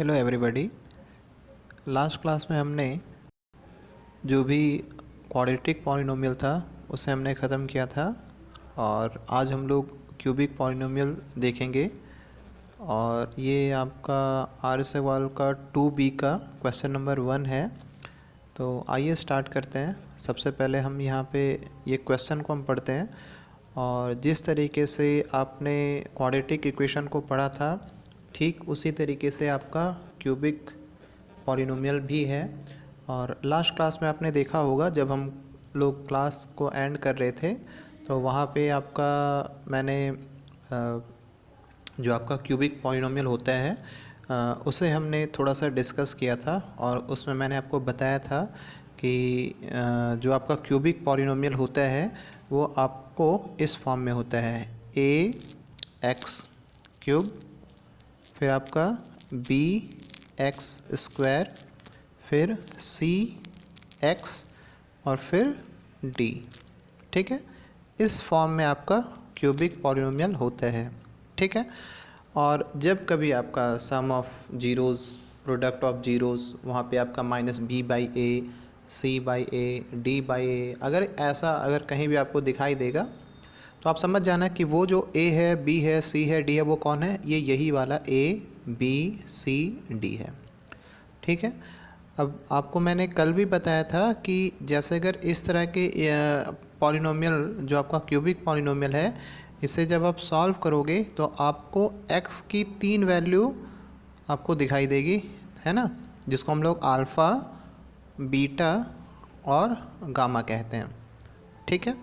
Hello everybody. Last class में हमने जो भी क्वाड्रेटिक पॉलिनोमियल था उसे हमने ख़त्म किया था और आज हम लोग क्यूबिक पॉलिनोमियल देखेंगे और ये आपका आर सवाल का 2B का क्वेश्चन नंबर 1 है। तो आइए स्टार्ट करते हैं। सबसे पहले हम यहाँ पे ये क्वेश्चन को हम पढ़ते हैं और जिस तरीके से आपने क्वाड्रेटिक इक्वेशन को पढ़ा था ठीक उसी तरीके से आपका क्यूबिक पॉलिनोमियल भी है। और लास्ट क्लास में आपने देखा होगा जब हम लोग क्लास को एंड कर रहे थे तो वहाँ पे आपका मैंने जो आपका क्यूबिक पॉलिनोमियल होता है उसे हमने थोड़ा सा डिस्कस किया था और उसमें मैंने आपको बताया था कि जो आपका क्यूबिक पॉलिनोमियल होता है वो आपको इस फॉर्म में होता है ax क्यूब, फिर आपका bx², फिर cx और फिर d। ठीक है, इस फॉर्म में आपका क्यूबिक पॉलिनोमियल होता है। ठीक है, और जब कभी आपका sum of zeros, product of zeros, वहाँ पे आपका -b/a, c/a, d/a, अगर कहीं भी आपको दिखाई देगा तो आप समझ जाना कि वो जो a है, b है, c है, d है, वो कौन है, ये यही वाला a, b, c, d है। ठीक है, अब आपको मैंने कल भी बताया था कि जैसे अगर इस तरह के पॉलिनोमियल जो आपका क्यूबिक पॉलिनोमियल है इसे जब आप सॉल्व करोगे तो आपको x की 3 वैल्यू आपको दिखाई देगी, है ना, जिसको हम लोग अल्फ़ा, बीटा और गामा कहते हैं। ठीक है,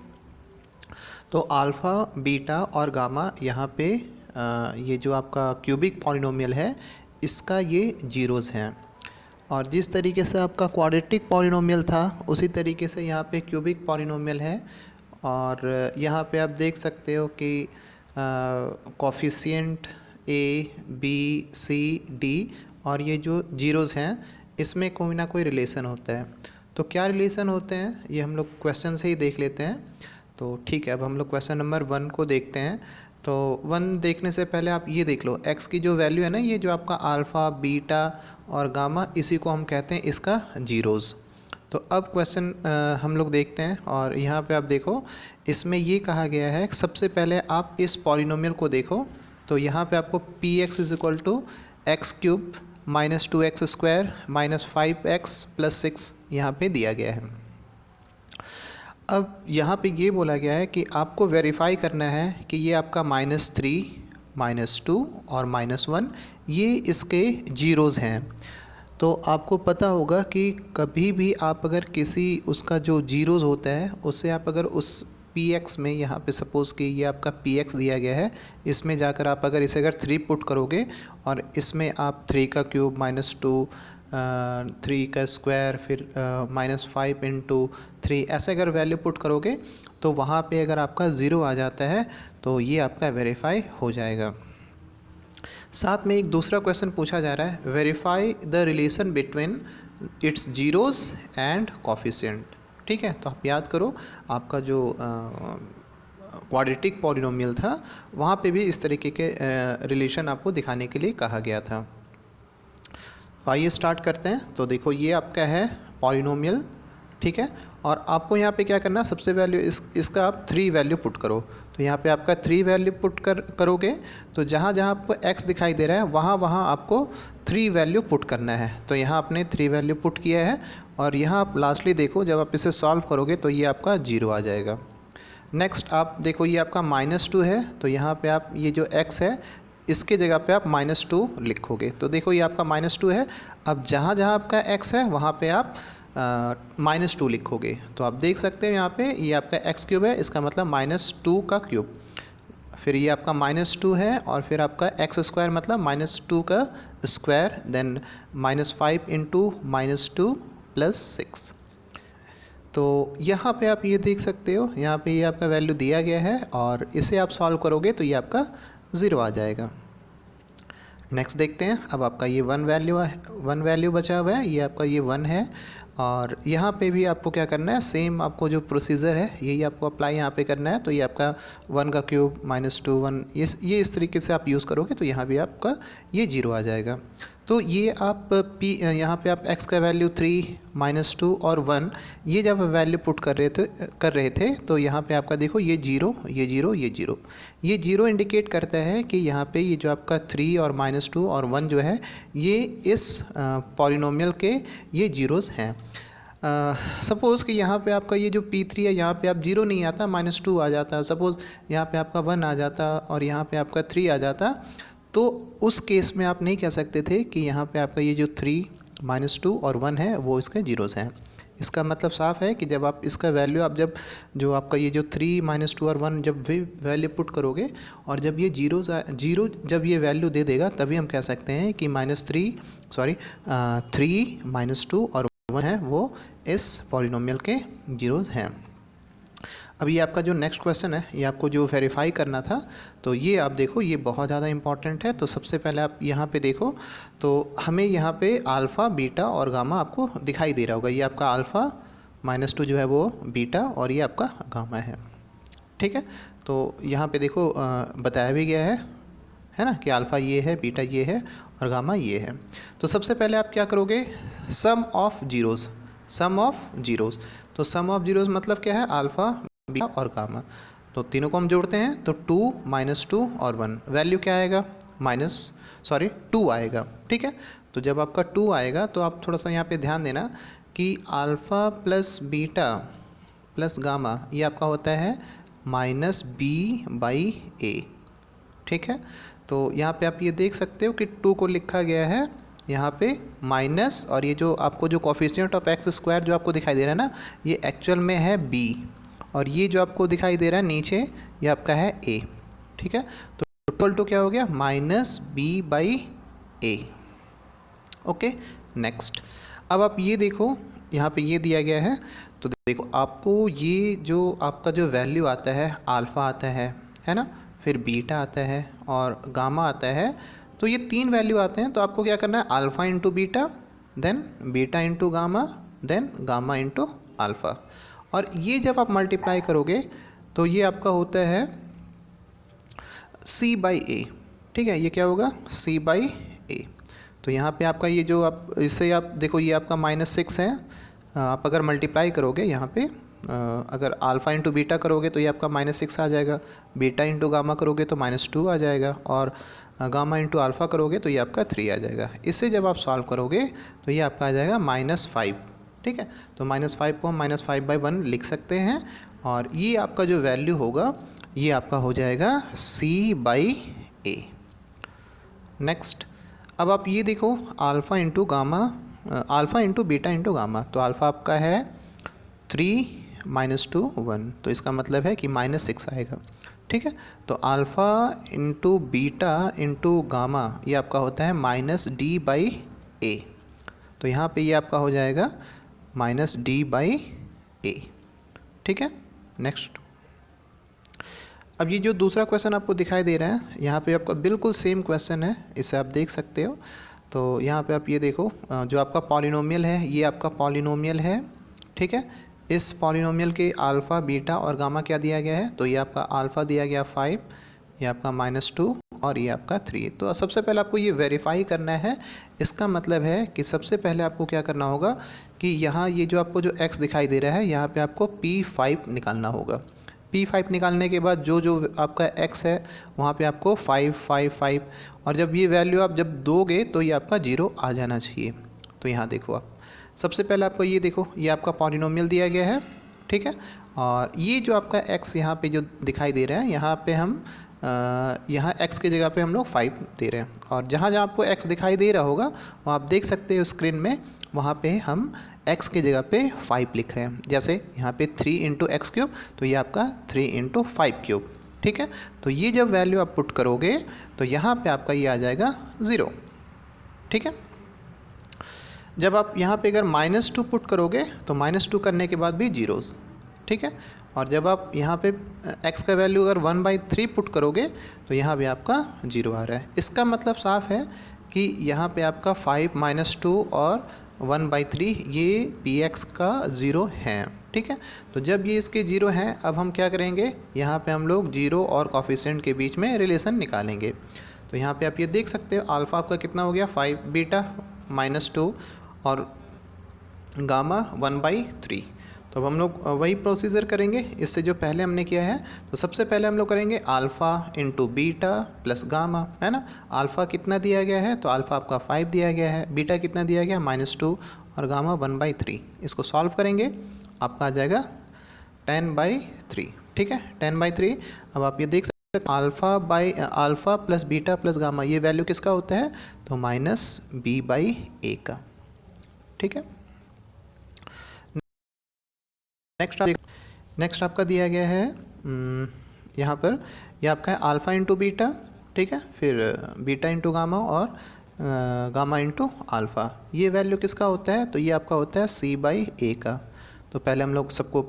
तो अल्फ़ा, बीटा और गामा यहाँ पे ये जो आपका क्यूबिक पॉलिनोमियल है इसका ये जीरोज़ हैं। और जिस तरीके से आपका क्वाड्रेटिक पॉलिनोमियल था उसी तरीके से यहाँ पे क्यूबिक पॉलिनोमियल है। और यहाँ पे आप देख सकते हो कि coefficient a, b, c, d और ये जो जीरोज़ हैं इसमें कोई ना कोई रिलेशन होता है। तो क्या रिलेशन होते हैं ये हम लोग क्वेश्चन से ही देख लेते हैं। तो ठीक है, अब हम लोग क्वेश्चन नंबर 1 को देखते हैं। तो 1 देखने से पहले आप ये देख लो, x की जो वैल्यू है ना, ये जो आपका अल्फ़ा, बीटा और गामा, इसी को हम कहते हैं इसका जीरोज़। तो अब क्वेश्चन हम लोग देखते हैं और यहाँ पे आप देखो इसमें ये कहा गया है, सबसे पहले आप इस पॉलिनोमियल को देखो। तो यहाँ पे आपको px = x³ - 2x² - 5x + 6 यहाँ पे दिया गया है। अब यहाँ पे ये बोला गया है कि आपको वेरीफाई करना है कि ये आपका -3, -2 और -1 ये इसके जीरोज़ हैं। तो आपको पता होगा कि कभी भी आप अगर किसी उसका जो जीरोज़ होता है उससे आप अगर उस px में, यहाँ पे सपोज़ कि ये आपका px दिया गया है, इसमें जाकर आप अगर इसे अगर 3 पुट करोगे और इसमें आप 3 का क्यूब -2, 3 का स्क्वायर, फिर -5 × 3 ऐसे अगर वैल्यू पुट करोगे तो वहाँ पे अगर आपका ज़ीरो आ जाता है तो ये आपका वेरीफाई हो जाएगा। साथ में एक दूसरा क्वेश्चन पूछा जा रहा है, verify the relation between its zeros and coefficient. ठीक है, तो आप याद करो आपका जो क्वाड्रेटिक पॉलिनोमियल था वहाँ पे भी इस तरीके के रिलेशन आपको दिखाने के लिए कहा गया था। तो आइए स्टार्ट करते हैं। तो देखो ये आपका है पॉलिनोमियल, ठीक है, और आपको यहाँ पे क्या करना है, सबसे वैल्यू इसका आप 3 वैल्यू पुट करो। तो यहाँ पे आपका 3 वैल्यू पुट करोगे तो जहाँ जहाँ आपको x दिखाई दे रहा है वहाँ वहाँ आपको 3 वैल्यू पुट करना है। तो यहाँ आपने 3 वैल्यू पुट किया है और यहाँ आप लास्टली देखो जब आप इसे सॉल्व करोगे तो ये आपका 0 आ जाएगा। नेक्स्ट आप देखो ये आपका -2 है, तो यहाँ पे आप ये जो x है इसके जगह पे आप -2 लिखोगे। तो देखो ये आपका -2 है, अब जहाँ जहाँ आपका x है वहाँ पे आप -2 लिखोगे। तो आप देख सकते हो यहाँ पे ये आपका x³ है, इसका मतलब -2 का क्यूब, फिर ये आपका -2 है और फिर आपका x² मतलब -2 का स्क्वायर, देन -5 × -2 + 6। तो यहाँ पे आप ये देख सकते हो, यहाँ पे ये आपका वैल्यू दिया गया है और इसे आप सॉल्व करोगे तो ये आपका 0 आ जाएगा। नेक्स्ट देखते हैं, अब आपका ये 1 वैल्यू बचा हुआ है, ये आपका ये 1 है और यहाँ पे भी आपको क्या करना है, सेम आपको जो प्रोसीजर है यही आपको अप्लाई यहाँ पे करना है। तो ये आपका 1 का क्यूब -2 1 ये इस तरीके से आप यूज़ करोगे तो यहाँ भी आपका ये 0 आ जाएगा। तो ये आप पी यहाँ पे आप x का वैल्यू 3 -2 और 1 ये जब वैल्यू पुट कर रहे थे तो यहाँ पे आपका देखो ये जीरो ये जीरो ये जीरो, ये जीरो इंडिकेट करता है कि यहाँ पे ये जो आपका 3 और -2 और 1 जो है ये इस पॉलिनोमियल के ये जीरोज़ हैं। सपोज़ कि यहाँ पे आपका ये जो P3 है यहाँ पे आप जीरो नहीं आता, -2 आ जाता, सपोज़ यहाँ पे आपका 1 आ जाता और यहाँ पे आपका 3 आ जाता, तो उस केस में आप नहीं कह सकते थे कि यहाँ पे आपका ये जो 3 -2 और 1 है वो इसके जीरोज़ हैं। इसका मतलब साफ है कि जब आप इसका वैल्यू आप जब जो आपका ये जो 3 -2 और 1 जब भी वैल्यू पुट करोगे और जब ये जीरो जब ये वैल्यू दे देगा तभी हम कह सकते हैं कि -3 -2 और 1 है वो इस पॉलिनोमियल के जीरोज़ हैं। अब ये आपका जो नेक्स्ट क्वेश्चन है ये आपको जो वेरीफाई करना था, तो ये आप देखो ये बहुत ज़्यादा इंपॉर्टेंट है। तो सबसे पहले आप यहाँ पे देखो तो हमें यहाँ पे अल्फ़ा बीटा और गामा आपको दिखाई दे रहा होगा। ये आपका अल्फ़ा -2 जो है वो बीटा और ये आपका गामा है, ठीक है। तो यहाँ पे देखो बताया भी गया है ना कि अल्फ़ा ये है, बीटा ये है और गामा ये है। तो सबसे पहले आप क्या करोगे, sum of zeros, sum of zeros. तो सम ऑफ जीरोज़ मतलब क्या है, अल्फ़ा बीटा और गामा। तो तीनों को हम जोड़ते हैं तो 2 -2 और 1 वैल्यू क्या आएगा 2 आएगा, ठीक है। तो जब आपका 2 आएगा तो आप थोड़ा सा यहाँ पे ध्यान देना कि alpha plus beta plus gamma ये आपका होता है -b/a, ठीक है। तो यहाँ पे आप ये देख सकते हो कि 2 को लिखा गया है यहाँ पे माइनस, और ये जो आपको जो कोफिशिएंट ऑफ एक्स स्क्वायर जो आपको दिखाई दे रहा है ना ये एक्चुअल में है b, और ये जो आपको दिखाई दे रहा है नीचे ये आपका है a, ठीक है। तो टोटल टू क्या हो गया -b/a। ओके नेक्स्ट, अब आप ये देखो यहाँ पे ये दिया गया है, तो देखो आपको ये जो आपका जो वैल्यू आता है अल्फ़ा आता है ना, फिर बीटा आता है और गामा आता है, तो ये 3 वैल्यू आते हैं। तो आपको क्या करना है alpha into beta, then beta into gamma, then gamma into alpha, और ये जब आप मल्टीप्लाई करोगे तो ये आपका होता है c/a, ठीक है। ये क्या होगा c/a। तो यहाँ पे आपका ये जो आप इससे आप देखो ये आपका -6 है, आप अगर मल्टीप्लाई करोगे यहाँ पे अगर अल्फ़ा इंटू बीटा करोगे तो ये आपका -6 आ जाएगा, बीटा इंटू गामा करोगे तो -2 आ जाएगा, और गामा इंटू अल्फ़ा करोगे तो ये आपका 3 आ जाएगा। इससे जब आप सॉल्व करोगे तो ये आपका आ जाएगा -5, ठीक है। तो -5 को हम -5/1 लिख सकते हैं, और ये आपका जो वैल्यू होगा ये आपका हो जाएगा c/a। नेक्स्ट, अब आप ये देखो alpha into gamma, alpha into beta into gamma, तो अल्फ़ा आपका है 3 -2 1, तो इसका मतलब है कि -6 आएगा, ठीक है। तो alpha into beta into gamma ये आपका होता है -d/a, तो यहाँ पे ये आपका हो जाएगा -d/a, ठीक है। नेक्स्ट, अब ये जो दूसरा क्वेश्चन आपको दिखाई दे रहा है यहाँ पे आपका बिल्कुल सेम क्वेश्चन है, इसे आप देख सकते हो। तो यहाँ पे आप ये देखो जो आपका पॉलिनोमियल है ये आपका पॉलिनोमियल है, ठीक है। इस पॉलिनोमियल के अल्फ़ा बीटा और गामा क्या दिया गया है, तो ये आपका अल्फ़ा दिया गया 5, ये आपका -2 और ये आपका 3। तो सबसे पहले आपको ये वेरीफाई करना है। इसका मतलब है कि सबसे पहले आपको क्या करना होगा कि यहाँ ये जो आपको जो x दिखाई दे रहा है यहाँ पे आपको P5 निकालना होगा। P5 निकालने के बाद जो जो आपका x है वहाँ पे आपको 5 5 5, और जब ये वैल्यू आप जब दोगे तो ये आपका 0 आ जाना चाहिए। तो यहाँ देखो आप सबसे पहले आपको ये देखो ये आपका पॉलिनोमियल दिया गया है, ठीक है। और ये जो आपका x यहाँ पे जो दिखाई दे रहा है यहाँ पे हम यहाँ x की जगह पे हम लोग 5 दे रहे हैं, और जहाँ जहाँ आपको x दिखाई दे रहा होगा वहाँ आप देख सकते हो स्क्रीन में, वहाँ पे हम x की जगह पे 5 लिख रहे हैं। जैसे यहाँ पे 3 × x3, तो ये आपका 3 × 5³, ठीक है। तो ये जब वैल्यू आप पुट करोगे तो यहाँ पे आपका ये आ जाएगा 0, ठीक है। जब आप यहाँ पे अगर -2 पुट करोगे तो -2 करने के बाद भी जीरोज़, ठीक है। और जब आप यहाँ पे x का वैल्यू अगर 1/3 पुट करोगे तो यहाँ भी आपका 0 आ रहा है। इसका मतलब साफ है कि यहाँ पे आपका 5 -2 और 1/3 ये px का 0 है, ठीक है। तो जब ये इसके 0 हैं अब हम क्या करेंगे यहाँ पे हम लोग 0 और कोफिशिएंट के बीच में रिलेशन निकालेंगे। तो यहाँ पे आप ये देख सकते हो अल्फ़ा आपका कितना हो गया 5, बीटा -2 और गामा 1/3। तो अब हम लोग वही प्रोसीजर करेंगे इससे जो पहले हमने किया है। तो सबसे पहले हम लोग करेंगे alpha into beta plus gamma, है ना। अल्फ़ा कितना दिया गया है, तो अल्फ़ा आपका 5 दिया गया है, बीटा कितना दिया गया -2 और गामा 1/3। इसको सॉल्व करेंगे, आपका आ जाएगा 10/3, ठीक है 10/3। अब आप ये देख सकते हैं alpha plus beta plus gamma ये वैल्यू किसका होता है, तो -b/a का, ठीक है। नेक्स्ट आपका दिया गया है यहाँ पर, ये आपका है अल्फ़ा इंटू बीटा, ठीक है, फिर बीटा इंटू गामा और गामा इंटू अल्फ़ा। ये वैल्यू किसका होता है, तो ये आपका होता है c/a का। तो पहले हम लोग सबको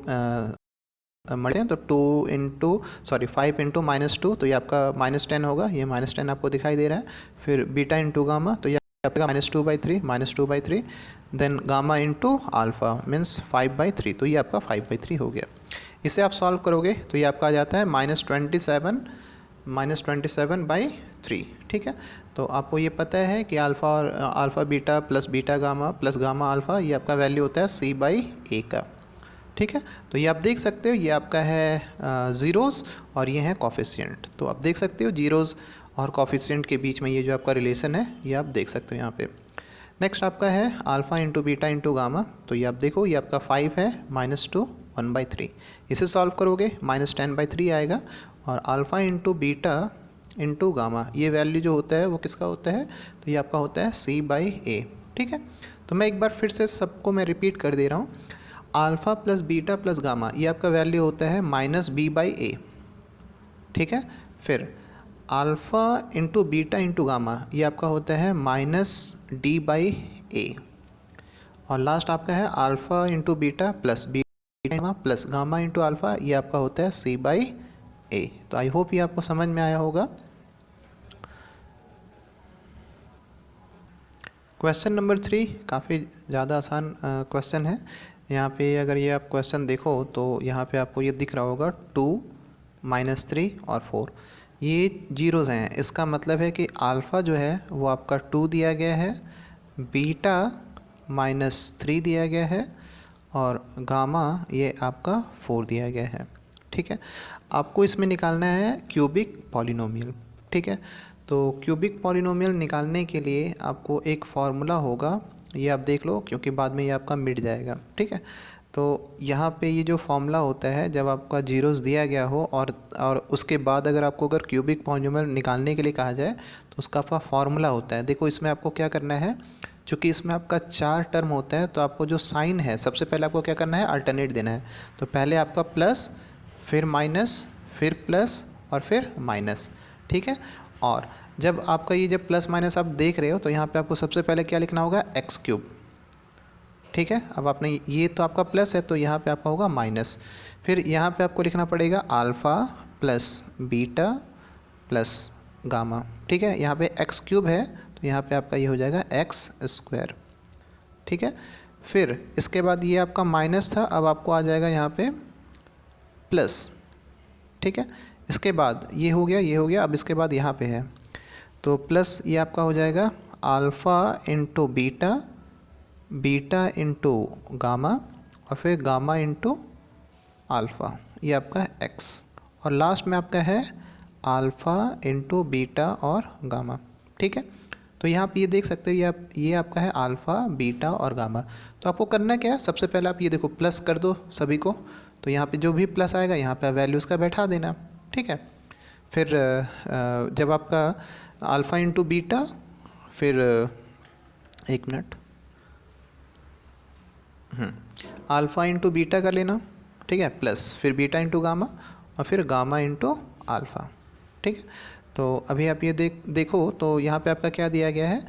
मल्टे हैं, तो 5 इंटू -2 तो ये आपका -10 होगा, ये -10 आपको दिखाई दे रहा है। फिर बीटा इंटू गामा तो ये आपका -2/3 then gamma into alpha means 5/3, तो ये आपका 5/3 हो गया। इसे आप सॉल्व करोगे तो ये आपका आ जाता है -27/3, ठीक है। तो आपको ये पता है कि alpha beta plus beta gamma plus gamma alpha ये आपका वैल्यू होता है c/a का, ठीक है। तो ये आप देख सकते हो, ये आपका है ज़ीरोज़ और ये है कॉफिशिएंट। तो आप देख सकते हो जीरोज़ और कॉफिशिएंट के बीच में ये जो आपका रिलेशन है ये आप देख सकते हो यहाँ पे। नेक्स्ट आपका है alpha into beta into gamma, तो ये आप देखो ये आपका 5 है -2 1/3। इसे सॉल्व करोगे -10/3 आएगा। और alpha into beta into gamma ये वैल्यू जो होता है वो किसका होता है, तो ये आपका होता है c/a, ठीक है। तो मैं एक बार फिर से सबको मैं रिपीट कर दे रहा हूँ। Alpha plus beta plus gamma ये आपका वैल्यू होता है -b/a, ठीक है। फिर alpha into beta into gamma ये आपका होता है -d/a। और लास्ट आपका है alpha into beta plus beta plus gamma into alpha ये आपका होता है c/a। तो आई होप ये आपको समझ में आया होगा। क्वेश्चन नंबर 3 काफ़ी ज़्यादा आसान क्वेश्चन है। यहाँ पे अगर ये आप क्वेश्चन देखो तो यहाँ पे आपको ये दिख रहा होगा 2 -3 और 4 ये जीरोज़ हैं। इसका मतलब है कि अल्फ़ा जो है वो आपका 2 दिया गया है, बीटा -3 दिया गया है और गामा ये आपका 4 दिया गया है, ठीक है। आपको इसमें निकालना है क्यूबिक पॉलिनोमियल, ठीक है। तो क्यूबिक पॉलिनोमियल निकालने के लिए आपको एक फार्मूला होगा, ये आप देख लो क्योंकि बाद में ये आपका मिट जाएगा, ठीक है। तो यहाँ पे ये जो फार्मूला होता है जब आपका जीरोज़ दिया गया हो और उसके बाद अगर क्यूबिक पॉलिनोमियल निकालने के लिए कहा जाए तो उसका आपका फार्मूला होता है। देखो इसमें आपको क्या करना है, चूँकि इसमें आपका 4 टर्म होता है तो आपको जो साइन है सबसे पहले आपको क्या करना है, अल्टरनेट देना है। तो पहले आपका प्लस, फिर माइनस, फिर प्लस और फिर माइनस, ठीक है। और जब आपका ये जब प्लस माइनस आप देख रहे हो तो यहाँ पे आपको सबसे पहले क्या लिखना होगा, x³, ठीक है। अब आपने ये तो आपका प्लस है तो यहाँ पे आपका होगा माइनस, फिर यहाँ पे आपको लिखना पड़ेगा alpha plus beta plus gamma, ठीक है। यहाँ पे x³ है तो यहाँ पे आपका ये हो जाएगा x², ठीक है। फिर इसके बाद ये आपका माइनस था, अब आपको आ जाएगा यहाँ पे प्लस, ठीक है। इसके बाद ये हो गया, ये हो गया, अब इसके बाद यहाँ पे है तो प्लस ये आपका हो जाएगा alpha into beta, beta into gamma और फिर गामा इंटू अल्फ़ा, ये आपका x। और लास्ट में आपका है अल्फ़ा इंटू बीटा और गामा, ठीक है। तो यहाँ पे ये देख सकते हो ये आपका है अल्फ़ा बीटा और गामा। तो आपको करना क्या है, सबसे पहले आप ये देखो प्लस कर दो सभी को, तो यहाँ पे जो भी प्लस आएगा यहाँ पे वैल्यूज़ का बैठा देना, ठीक है। फिर जब आपका अल्फ़ा इंटू बीटा, फिर एक मिनट, अल्फ़ा इंटू बीटा कर लेना, ठीक है, प्लस फिर बीटा इंटू गामा और फिर गामा इंटू अल्फ़ा, ठीक है। तो अभी आप ये देखो तो यहाँ पे आपका क्या दिया गया है।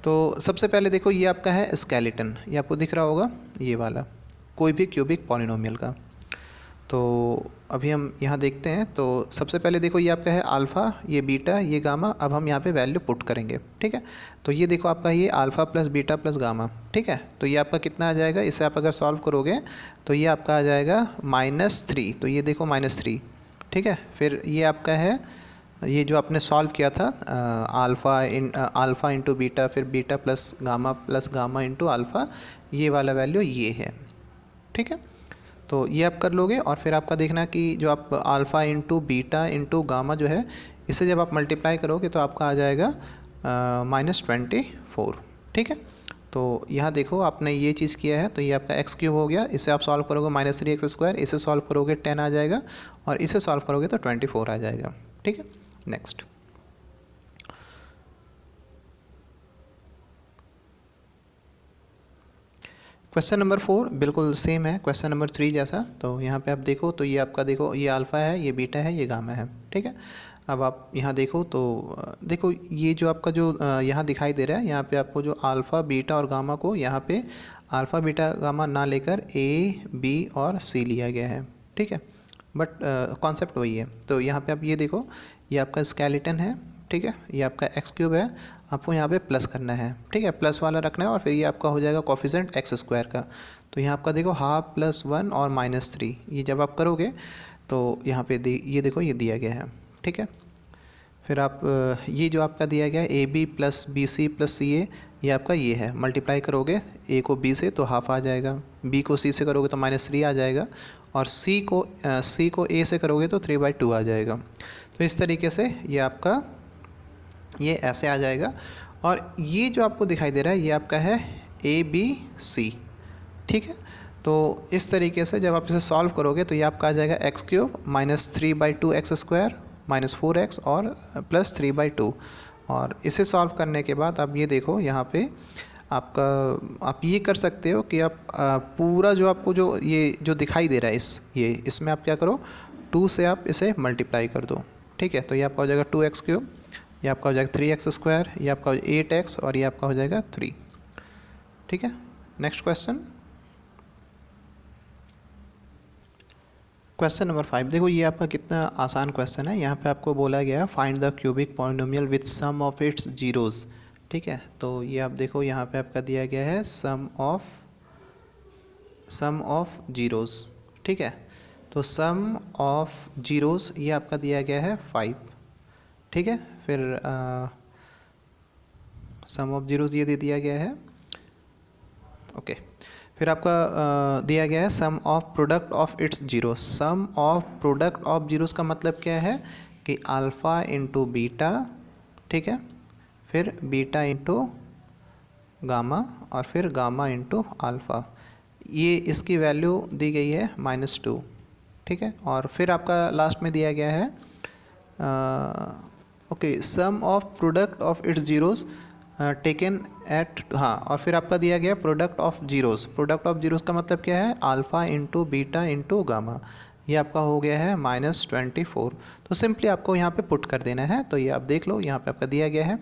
तो सबसे पहले देखो ये आपका है स्केलेटन, ये आपको दिख रहा होगा ये वाला कोई भी क्यूबिक पॉलिनोमियल का। तो अभी हम यहाँ देखते हैं। तो सबसे पहले देखो ये आपका है अल्फ़ा, ये बीटा, ये गामा। अब हम यहाँ पे वैल्यू पुट करेंगे, ठीक है। तो ये देखो आपका ये alpha plus beta plus gamma, ठीक है। तो ये आपका कितना आ जाएगा, इसे आप अगर सॉल्व करोगे तो ये आपका आ जाएगा -3। तो ये देखो -3, ठीक है। फिर ये आपका है ये जो आपने सॉल्व किया था अल्फ़ा इंटू बीटा, फिर beta plus gamma into alpha, ये वाला वैल्यू ये है, ठीक है। तो ये आप कर लोगे और फिर आपका देखना कि जो आप alpha into beta into gamma जो है, इसे जब आप मल्टीप्लाई करोगे तो आपका आ जाएगा -24, ठीक है। तो यहाँ देखो आपने ये चीज़ किया है, तो ये आपका एक्स क्यूब हो गया, इसे आप सॉल्व करोगे -3x², इसे सॉल्व करोगे 10 आ जाएगा, और इसे सॉल्व करोगे तो 24 आ जाएगा, ठीक है। नेक्स्ट क्वेश्चन नंबर 4 बिल्कुल सेम है क्वेश्चन नंबर 3 जैसा। तो यहाँ पे आप देखो, तो ये आपका देखो, ये अल्फ़ा है, ये बीटा है, ये गामा है, ठीक है। अब आप यहाँ देखो तो देखो ये जो आपका जो यहाँ दिखाई दे रहा है, यहाँ पे आपको जो अल्फ़ा बीटा और गामा को यहाँ पे अल्फ़ा बीटा गामा ना लेकर ए बी और सी लिया गया है, ठीक है। बट कॉन्सेप्ट वही है। तो यहाँ पे आप ये देखो, ये आपका स्केलेटन है, ठीक है, ये आपका एक्स क्यूब है, आपको यहाँ पे प्लस करना है, ठीक है, प्लस वाला रखना है, और फिर ये आपका हो जाएगा कोफिशिएंट x² का। तो यहाँ आपका देखो हाफ प्लस 1 और -3, ये जब आप करोगे तो यहाँ पे ये देखो ये दिया गया है, ठीक है। फिर आप ये जो आपका दिया गया है A B plus B C plus C A, ये आपका ये है, मल्टीप्लाई करोगे ए को बी से तो हाफ आ जाएगा, बी को सी से करोगे तो -3 आ जाएगा, और सी को ए से करोगे तो 3/2 आ जाएगा। तो इस तरीके से ये आपका ये ऐसे आ जाएगा। और ये जो आपको दिखाई दे रहा है, ये आपका है ए बी सी, ठीक है। तो इस तरीके से जब आप इसे सॉल्व करोगे तो ये आपका आ जाएगा x³ -3/2x² -4x और +3/2। और इसे सॉल्व करने के बाद आप ये देखो यहाँ पे आपका, आप ये कर सकते हो कि आप पूरा जो आपको जो ये जो दिखाई दे रहा है इसमें आप क्या करो, 2 से आप इसे मल्टीप्लाई कर दो, ठीक है। तो ये आपका हो जाएगा 2x³, ये आपका हो जाएगा 3x², ये आपका 8x, और ये आपका हो जाएगा 3, ठीक है। नेक्स्ट क्वेश्चन नंबर 5 देखो, ये आपका कितना आसान क्वेश्चन है। यहाँ पे आपको बोला गया है find the cubic polynomial with sum of its zeros, ठीक है। तो ये आप देखो यहाँ पे आपका दिया गया है सम ऑफ जीरोज़, ठीक है। तो सम ऑफ जीरोज़ ये आपका दिया गया है 5, ठीक है। फिर सम ऑफ जीरोज़ ये दे दिया गया है, ओके। फिर आपका दिया गया है sum of product of its zero. Sum of product of zeros का मतलब क्या है कि अल्फ़ा इंटू बीटा, ठीक है, फिर बीटा इंटू गामा, और फिर गामा इंटू अल्फ़ा। ये इसकी वैल्यू दी गई है -2, ठीक है। और फिर आपका लास्ट में दिया गया है okay sum of product of its zeros taken at, हाँ, और फिर आपका दिया गया product of zeros. Product of zeros का मतलब क्या है, alpha into beta into gamma. ये आपका हो गया है -24। तो सिंपली आपको यहाँ पे पुट कर देना है। तो ये आप देख लो, यहाँ पे आपका दिया गया है।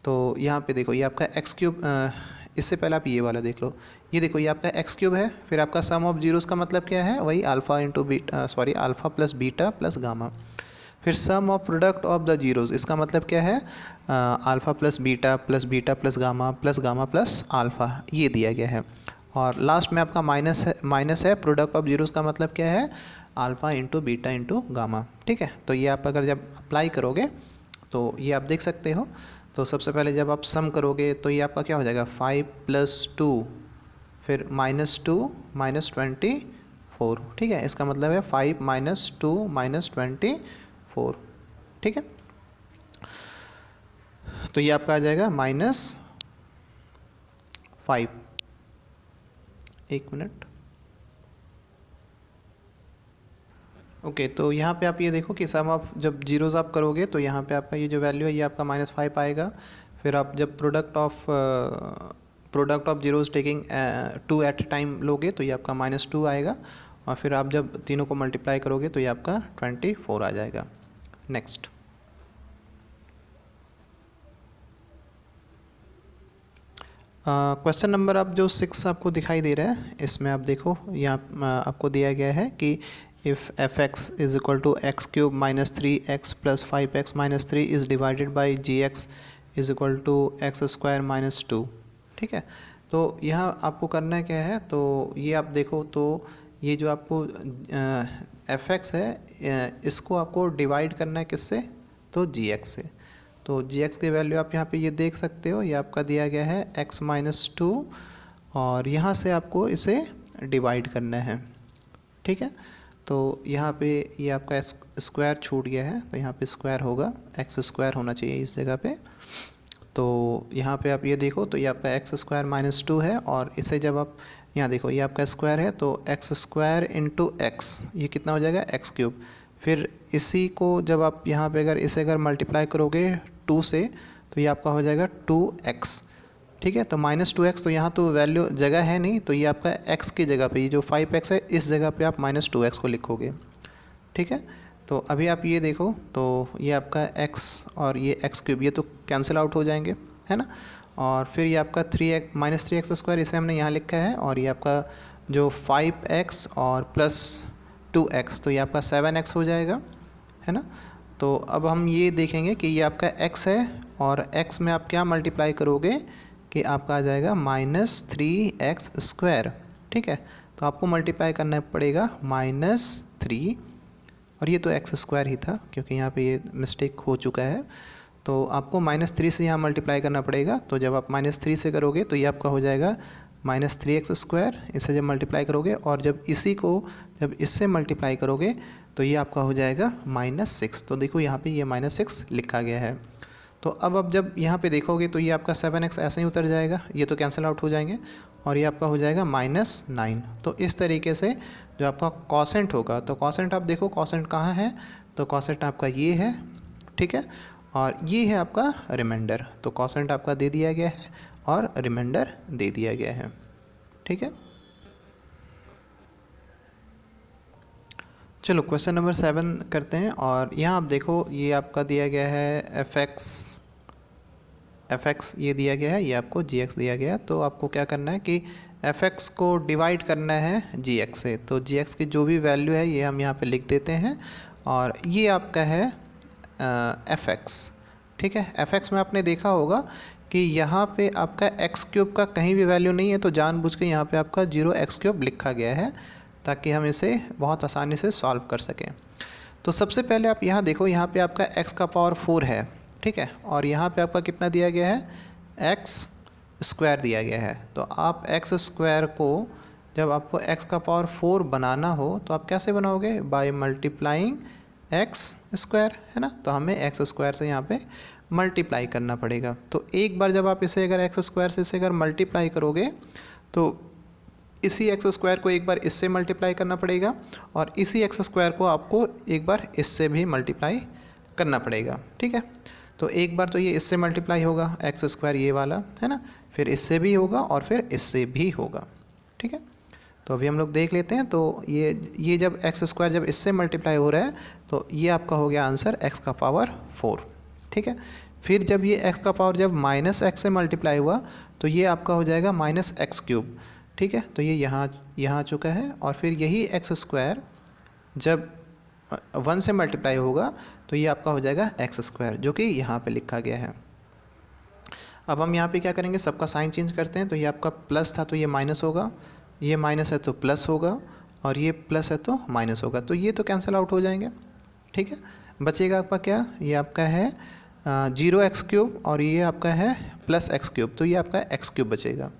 तो यहाँ पे देखो ये आपका x³, इससे पहले आप ये वाला देख लो, ये देखो ये आपका x³ है। फिर आपका सम ऑफ जीरोस का मतलब क्या है, वही alpha into beta, sorry alpha plus beta plus gamma. फिर sum of product of the zeros, इसका मतलब क्या है, alpha plus beta plus gamma plus alpha, ये दिया गया है। और लास्ट में आपका माइनस है प्रोडक्ट ऑफ जीरोज़ का मतलब क्या है, alpha into beta into gamma, ठीक है। तो ये आप अगर जब अप्लाई करोगे तो ये आप देख सकते हो। तो सबसे पहले जब आप सम करोगे तो ये आपका क्या हो जाएगा, 5 + 2 फिर -2 -24, ठीक है। इसका मतलब है 5 - 2 -24, ठीक है। तो ये आपका आ जाएगा -5। एक मिनट, ओके। तो यहाँ पे आप ये देखो कि सम ऑफ जब जीरोज़ आप करोगे तो यहाँ पे आपका ये जो वैल्यू है ये आपका -5 आएगा। फिर आप जब product of zeros taking 2 at time लोगे तो ये आपका -2 आएगा। और फिर आप जब तीनों को मल्टीप्लाई करोगे तो ये आपका 24 आ जाएगा। नेक्स्ट क्वेश्चन नंबर आप जो 6 आपको दिखाई दे रहा है, इसमें आप देखो यहाँ आपको दिया गया है कि if f(x) is equal to x³ -3x + 5x - 3 is divided by gx is equal to x² - 2, ठीक है। तो यहाँ आपको करना क्या है, तो ये आप देखो, तो ये जो आपको f(x) है, इसको आपको डिवाइड करना है किससे, तो जी एक्स से। तो जी एक्स की वैल्यू आप यहाँ पे ये देख सकते हो, ये आपका दिया गया है x माइनस टू, और यहाँ से आपको इसे डिवाइड करना है, ठीक है। तो यहाँ पे ये आपका स्क्वायर छूट गया है, तो यहाँ पे स्क्वायर होगा, एक्स स्क्वायर होना चाहिए इस जगह पे। तो यहाँ पे आप ये देखो, तो ये आपका एक्स स्क्वायर माइनस टू है, और इसे जब आप यहाँ देखो, ये आपका स्क्वायर है, तो एक्स स्क्वायर इंटू एक्स, ये कितना हो जाएगा एक्स क्यूब। फिर इसी को जब आप यहाँ पे इसे अगर मल्टीप्लाई करोगे टू से, तो ये आपका हो जाएगा टू एक्स, ठीक है। तो माइनस टू एक्स, तो यहाँ तो वैल्यू जगह है नहीं, तो ये आपका x की जगह पे, ये जो 5x है इस जगह पे आप माइनस टू एक्स को लिखोगे, ठीक है। तो अभी आप ये देखो, तो ये आपका x और ये x क्यूब, ये तो कैंसिल आउट हो जाएंगे, है ना। और फिर ये आपका माइनस थ्री एक्स स्क्वायर, इसे हमने यहाँ लिखा है, और ये आपका जो 5x और प्लस 2x, तो ये आपका 7x हो जाएगा, है ना। तो अब हम ये देखेंगे कि ये आपका x है, और x में आप क्या मल्टीप्लाई करोगे कि आपका आ जाएगा माइनस थ्री एक्स स्क्वायर, ठीक है। तो आपको मल्टीप्लाई करना पड़ेगा माइनस थ्री, और ये तो एक्स स्क्वायर ही था क्योंकि यहाँ पे ये मिस्टेक हो चुका है, तो आपको माइनस थ्री से यहाँ मल्टीप्लाई करना पड़ेगा। तो जब आप माइनस थ्री से करोगे तो ये आपका हो जाएगा माइनस थ्री एक्स स्क्वायर, इसे जब मल्टीप्लाई करोगे, और जब इसी को जब इससे मल्टीप्लाई करोगे तो ये आपका हो जाएगा माइनस सिक्स। तो देखो यहाँ पे ये माइनस सिक्स लिखा गया है। तो अब जब यहाँ पे देखोगे तो ये आपका 7x ऐसे ही उतर जाएगा, ये तो कैंसिल आउट हो जाएंगे, और ये आपका हो जाएगा माइनस नाइन। तो इस तरीके से जो आपका कॉसेंट होगा, तो कॉसेंट आप देखो कॉसेंट कहाँ है, तो कॉसेंट आपका ये है, ठीक है, और ये है आपका रिमाइंडर। तो कॉसेंट आपका दे दिया गया है और रिमाइंडर दे दिया गया है, ठीक है। चलो क्वेश्चन नंबर 7 करते हैं, और यहाँ आप देखो ये आपका दिया गया है एफ एक्स ये दिया गया है, ये आपको जी एक्स दिया गया है। तो आपको क्या करना है कि एफ एक्स को डिवाइड करना है जी एक्स से। तो जी एक्स की जो भी वैल्यू है ये हम यहाँ पे लिख देते हैं, और ये आपका है एफ एक्स, ठीक है। एफ एक्स में आपने देखा होगा कि यहाँ पे आपका एक्स क्यूब का कहीं भी वैल्यू नहीं है, तो जानबूझ के यहाँ पे आपका जीरो एक्स क्यूब लिखा गया है ताकि हम इसे बहुत आसानी से सॉल्व कर सकें। तो सबसे पहले आप यहाँ देखो, यहाँ पे आपका x का पावर 4 है, ठीक है, और यहाँ पे आपका कितना दिया गया है x स्क्वायर दिया गया है। तो आप x स्क्वायर को जब आपको x का पावर 4 बनाना हो तो आप कैसे बनाओगे, बाय मल्टीप्लाइंग x स्क्वायर, है ना। तो हमें x स्क्वायर से यहाँ पे मल्टीप्लाई करना पड़ेगा। तो एक बार जब आप इसे अगर x स्क्वायर से इसे अगर मल्टीप्लाई करोगे तो इसी एक्स स्क्वायर को एक बार इससे मल्टीप्लाई करना पड़ेगा, और इसी एक्स स्क्वायर को आपको एक बार इससे भी मल्टीप्लाई करना पड़ेगा, ठीक है। तो एक बार तो ये इससे मल्टीप्लाई होगा एक्स स्क्वायर ये वाला, है ना, फिर इससे भी होगा और फिर इससे भी होगा, ठीक है। तो अभी हम लोग देख लेते हैं। तो ये जब एक्स स्क्वायर जब इससे मल्टीप्लाई हो रहा है तो ये आपका हो गया आंसर एक्स का पावर 4, ठीक है। फिर जब ये एक्स का पावर जब माइनस एक्स से मल्टीप्लाई हुआ तो ये आपका हो जाएगा माइनस एक्स क्यूब, ठीक है। तो ये यहाँ आ चुका है, और फिर यही एक्स स्क्वायर जब 1 से मल्टीप्लाई होगा तो ये आपका हो जाएगा एक्स स्क्वायर, जो कि यहाँ पे लिखा गया है। अब हम यहाँ पे क्या करेंगे, सबका साइन चेंज करते हैं। तो ये आपका प्लस था तो ये माइनस होगा, ये माइनस है तो प्लस होगा, और ये प्लस है तो माइनस होगा। तो ये तो कैंसिल आउट हो जाएंगे, ठीक है। बचेगा आपका क्या, ये आपका है जीरो एक्स क्यूब, और ये आपका है प्लस एक्स क्यूब, तो ये आपका एक्स क्यूब बचेगा,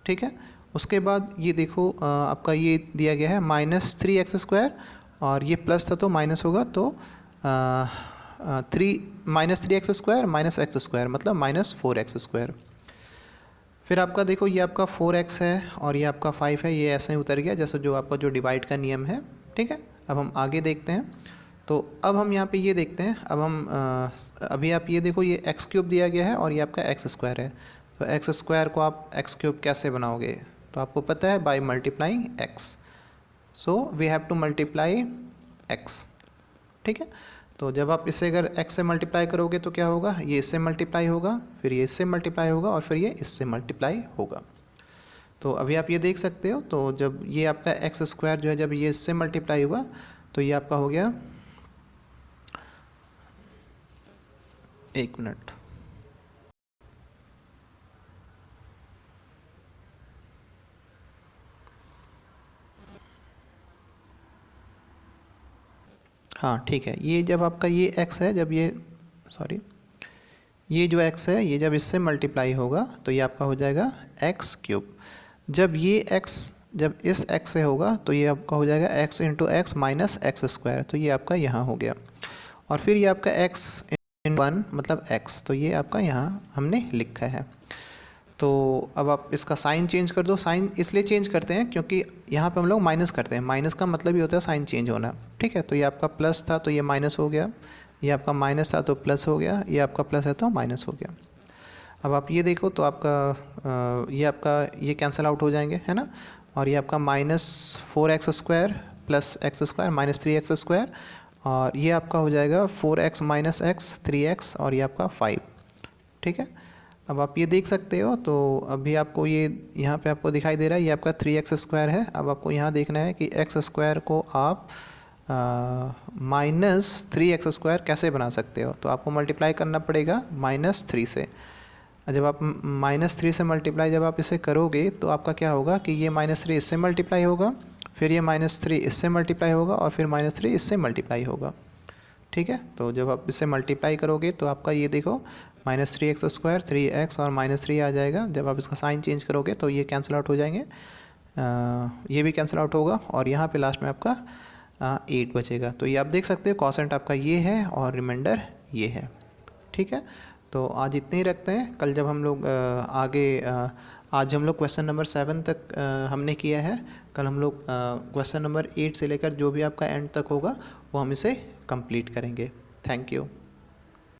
ठीक है। उसके बाद ये देखो आपका ये दिया गया है माइनस थ्री एक्स स्क्वायर, और ये प्लस था तो माइनस होगा, तो minus three x square minus x square मतलब माइनस फोर एक्स स्क्वायर। फिर आपका देखो ये आपका 4x है और ये आपका 5 है, ये ऐसे ही उतर गया जैसे जो आपका जो डिवाइड का नियम है, ठीक है। अब हम आगे देखते हैं। तो अब हम यहाँ पे ये देखते हैं, अब हम अभी आप ये देखो ये एक्स क्यूब दिया गया है और ये आपका एक्स स्क्वायर है। तो एक्स स्क्वायर को आप एक्स क्यूब कैसे बनाओगे, तो आपको पता है by multiplying x. So we have to multiply x, ठीक है। तो जब आप इसे अगर x से मल्टीप्लाई करोगे तो क्या होगा, ये इससे मल्टीप्लाई होगा, फिर ये इससे मल्टीप्लाई होगा और फिर ये इससे मल्टीप्लाई होगा। तो अभी आप ये देख सकते हो, तो जब ये आपका एक्स स्क्वायर जो है जब ये इससे मल्टीप्लाई हुआ तो ये आपका हो गया, एक मिनट, हाँ ठीक है। ये जब आपका ये x है जब ये सॉरी, ये जो x है ये जब इससे मल्टीप्लाई होगा तो ये आपका हो जाएगा एक्स क्यूब। जब ये x जब इस x से होगा तो ये आपका हो जाएगा x into x minus x square, तो ये आपका यहाँ हो गया। और फिर ये आपका x इन 1 मतलब x, तो ये आपका यहाँ हमने लिखा है। तो अब आप इसका साइन चेंज कर दो। साइन इसलिए चेंज करते हैं क्योंकि यहाँ पे हम लोग माइनस करते हैं, माइनस का मतलब ही होता है साइन चेंज होना, ठीक है। तो ये आपका प्लस था तो ये माइनस हो गया, ये आपका माइनस था तो प्लस हो गया, ये आपका प्लस है तो माइनस हो गया। अब आप ये देखो तो आपका ये कैंसिल आउट हो जाएंगे, है ना। और ये आपका -4x² plus x square minus 3x square, और ये आपका हो जाएगा 4x माइनस एक्स 3x, और ये आपका 5, ठीक है। अब आप ये देख सकते हो, तो अभी आपको ये यहाँ पे आपको दिखाई दे रहा है ये आपका 3x² है। अब आपको यहाँ देखना है कि x² को आप -3x² कैसे बना सकते हो। तो आपको मल्टीप्लाई करना पड़ेगा -3 से। जब आप -3 से मल्टीप्लाई जब आप इसे करोगे तो आपका क्या होगा कि ये -3 इससे मल्टीप्लाई होगा, फिर ये -3 इससे मल्टीप्लाई होगा, और फिर -3 इससे मल्टीप्लाई होगा, ठीक है। तो जब आप इससे मल्टीप्लाई करोगे तो आपका ये देखो -3x² 3x और -3 आ जाएगा। जब आप इसका साइन चेंज करोगे तो ये कैंसिल आउट हो जाएंगे, ये भी कैंसिल आउट होगा, और यहाँ पे लास्ट में आपका 8 बचेगा। तो ये आप देख सकते हो कॉसेंट आपका ये है और रिमाइंडर ये है, ठीक है। तो आज इतने ही रखते हैं। कल जब हम लोग आज हम लोग क्वेश्चन नंबर 7 तक हमने किया है। कल हम लोग क्वेश्चन नंबर 8 से लेकर जो भी आपका एंड तक होगा वो हम इसे कंप्लीट करेंगे। Thank you.